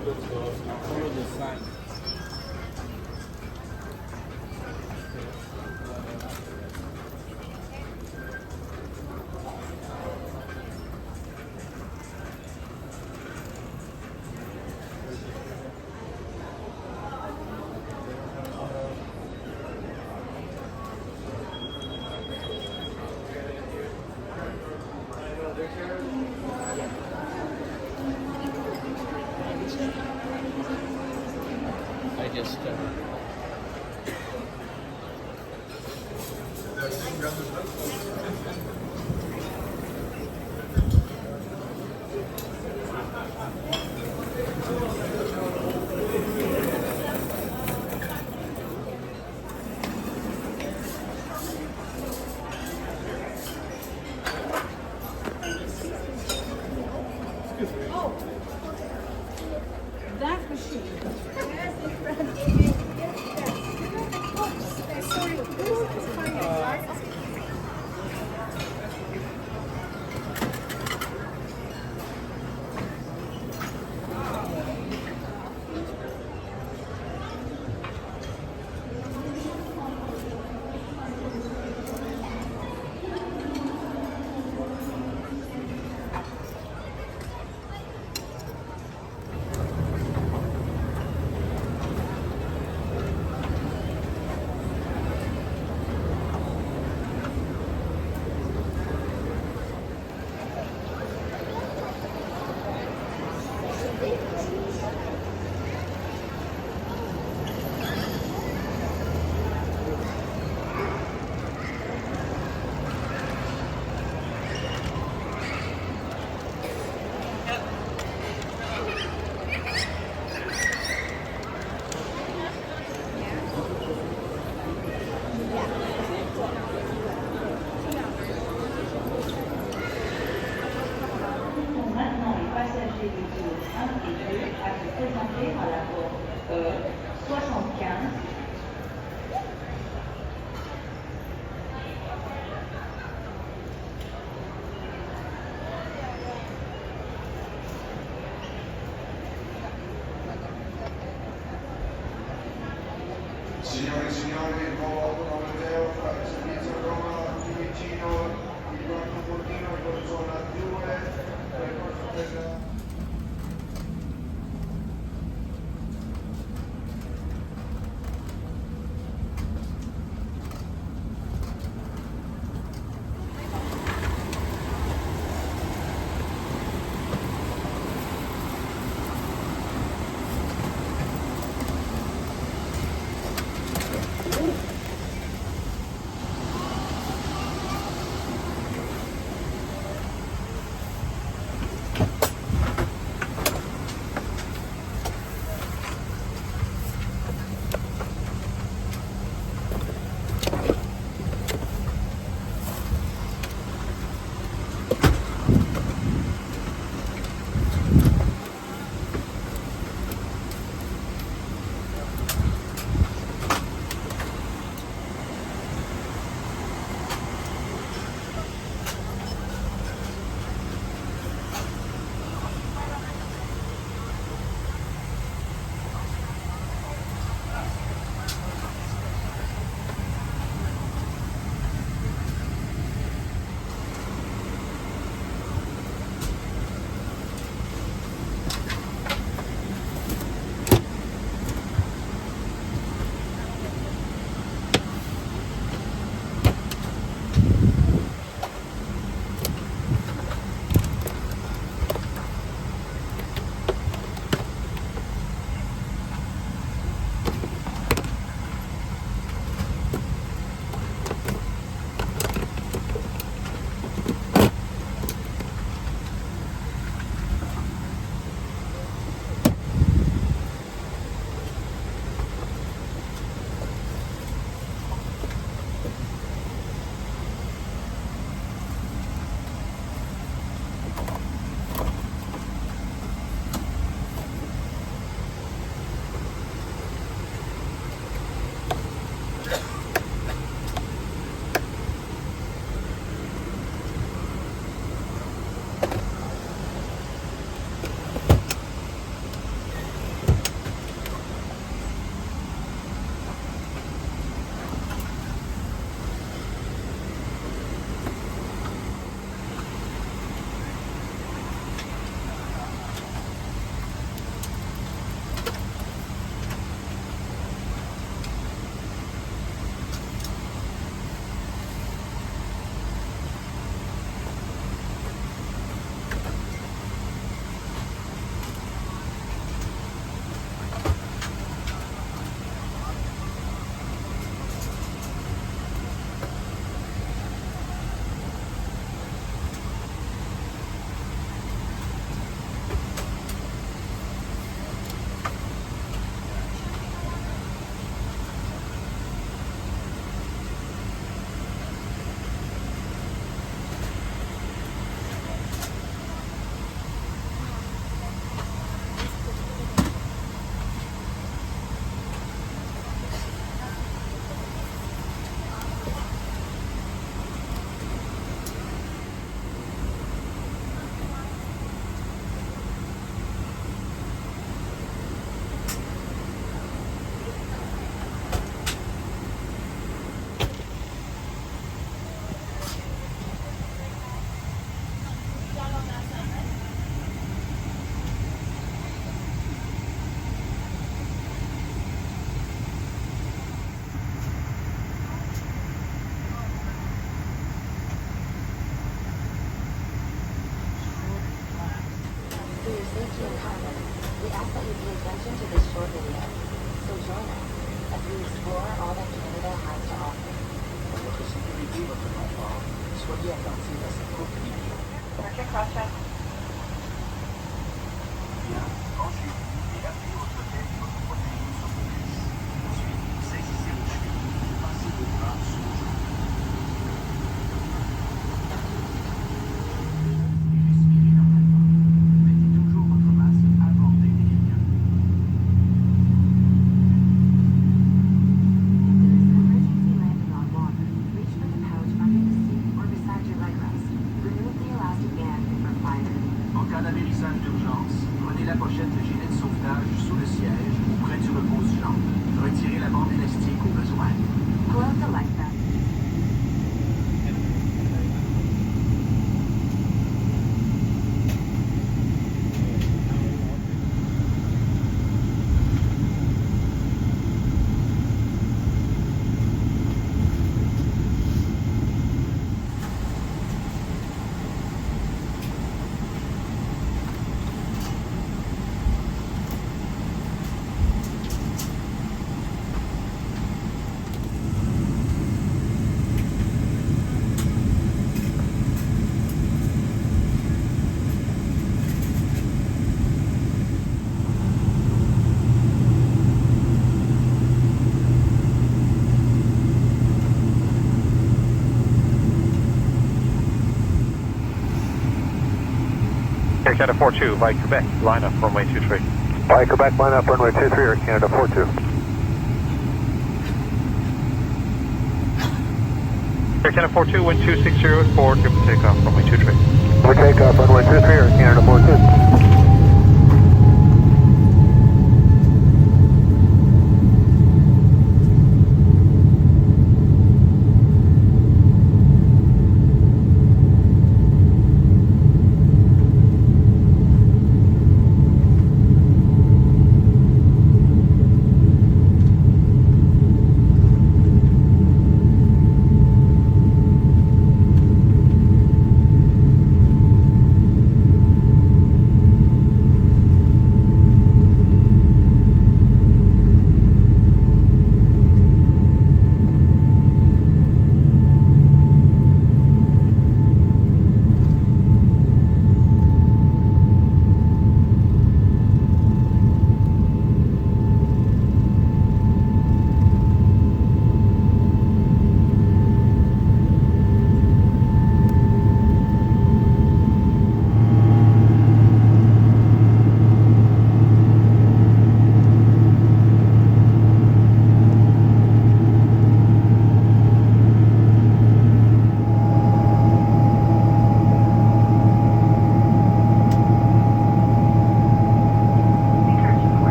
Follow the sign. I just Oh, that machine. Yes, in front. Sorry, it's fine. Maintenant, les passagers du tour 1 et 2 à se présenter à la porte 75. Signore e signori, il nuovo autonomo Matteo fra il servizio Roma più vicino, il quarto portino con zona 2, percorso per... ask that you pay attention to this short video. So join us as we explore all that Canada has to offer. Pour votre sécurité et votre confort, soyez attentifs à cette courte vidéo. Merchant cross-check. Bien, branchez-vous et appuyez votre tête et votre poitrine sur vos cuisses. Ensuite, saisissez vos chevilles et passez vos bras sous vos genoux. Et respirez normalement. Mettez toujours votre masque à portée de quelqu'un. If there is an emergency landing on water, reach for the pouch under the seat or beside your leg rest. Remove the elastic band if required. En cas d'amérissage d'urgence, prenez la pochette de gilet de sauvetage sous le siège ou près du repose-jambe. Retirez la bande élastique au besoin. Pull out the life vest. Air Canada 42, by Quebec, line up runway 23. By Quebec, line up runway 23, Air Canada 42. Air Canada 42, wind 260 forward, give takeoff runway 23. We take off runway 23, Air Canada 42.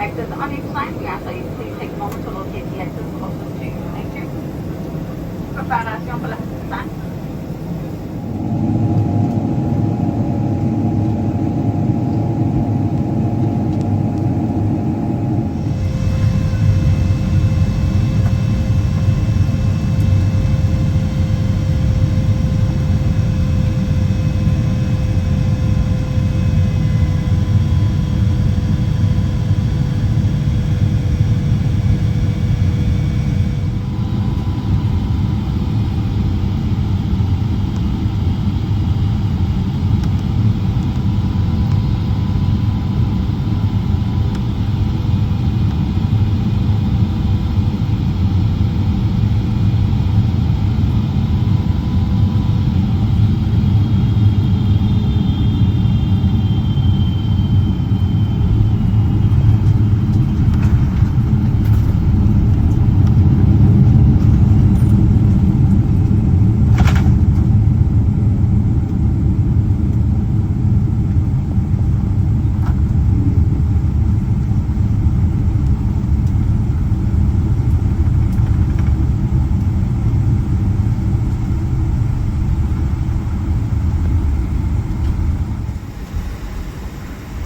exits on each side. We ask that you please take a moment to locate the exits closest to you. Thank you. Preparación para la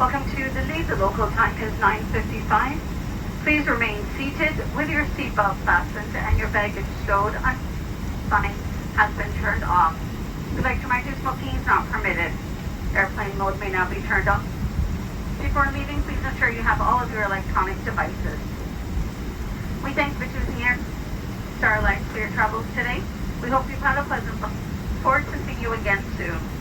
Welcome to Dundee. The local time is 9:55. Please remain seated with your seatbelt fastened and your baggage stowed until the sign has been turned off. We'd like to remind you smoking is not permitted. Airplane mode may now be turned off. Before leaving, please ensure you have all of your electronic devices. We thank you for choosing Air Star Alliance for your travels today. We hope you've had a pleasant look forward to seeing you again soon.